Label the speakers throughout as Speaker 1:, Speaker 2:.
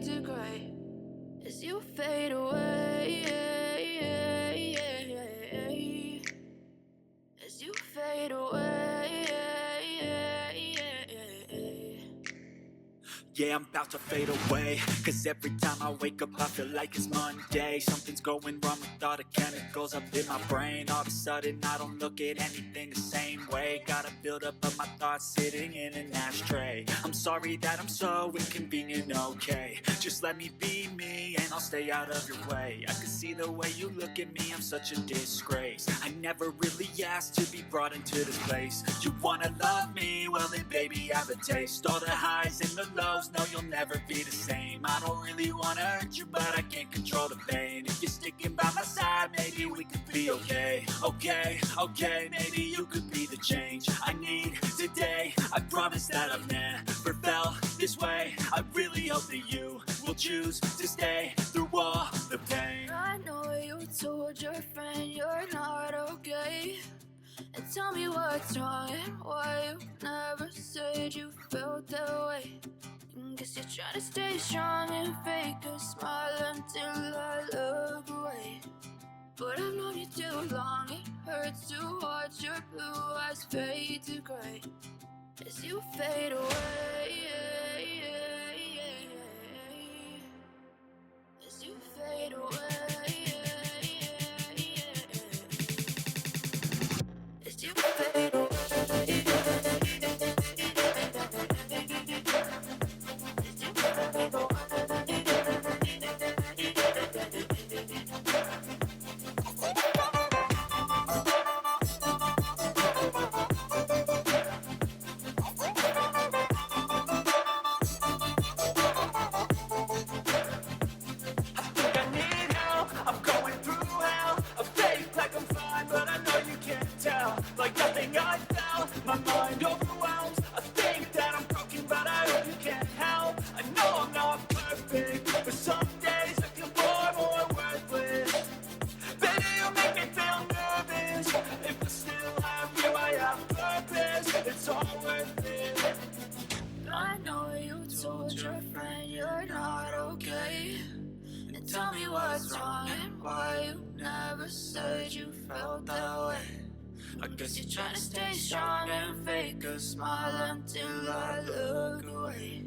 Speaker 1: To cry as you fade away, as you fade away.
Speaker 2: Yeah, I'm about to fade away, cause every time I wake up I feel like it's Monday. Something's going wrong with all the chemicals up in my brain. All of a sudden I don't look at anything the same way. Got a buildup of my thoughts sitting in an ashtray. I'm sorry that I'm so inconvenient, okay. Just let me be me and I'll stay out of your way. I can see the way you look at me, I'm such a disgrace. I never really asked to be brought into this place. You wanna love me? Well then baby I have a taste. All the highs and the lows, no you'll never be the same. I don't really wanna hurt you but I can't control the pain. If you're sticking by my side maybe we could be okay. Okay, maybe you could be the change I need today. I promise that I've never felt this way. I really hope that you will choose to stay through all the pain.
Speaker 1: I know you told your friend you're not okay, and tell me what's wrong and why you never said you felt that way. Guess you're trying to stay strong and fake a smile until I look away. But I've known you too long, it hurts to watch your blue eyes fade to gray as you fade away. As you fade away. As you fade away.
Speaker 2: Like nothing I felt, my mind overwhelms. I think that I'm broken, but I hope you can't help. I know I'm not perfect, but some days I feel more worthless. Baby, you make me feel nervous. If I still have you, I have purpose. It's all worth it.
Speaker 1: I know you told your friend you're not okay, and tell me what's wrong and why you never said you felt that way. I guess you're trying to stay strong and fake a smile until I look away.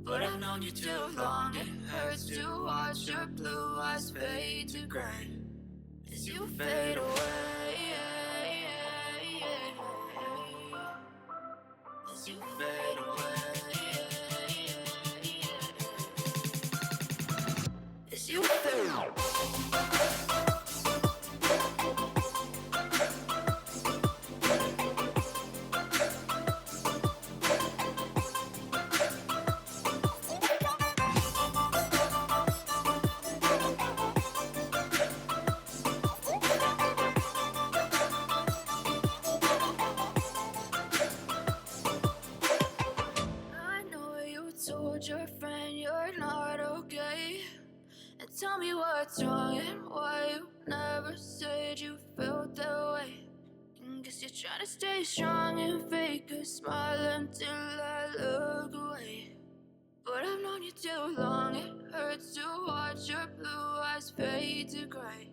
Speaker 1: But I've known you too long, it hurts to watch your blue eyes fade to gray as you fade away. As you fade away. As you fade away. Told your friend you're not okay, and tell me what's wrong and why you never said you felt that way. Guess you're trying to stay strong and fake a smile until I look away. But I've known you too long, it hurts to watch your blue eyes fade to gray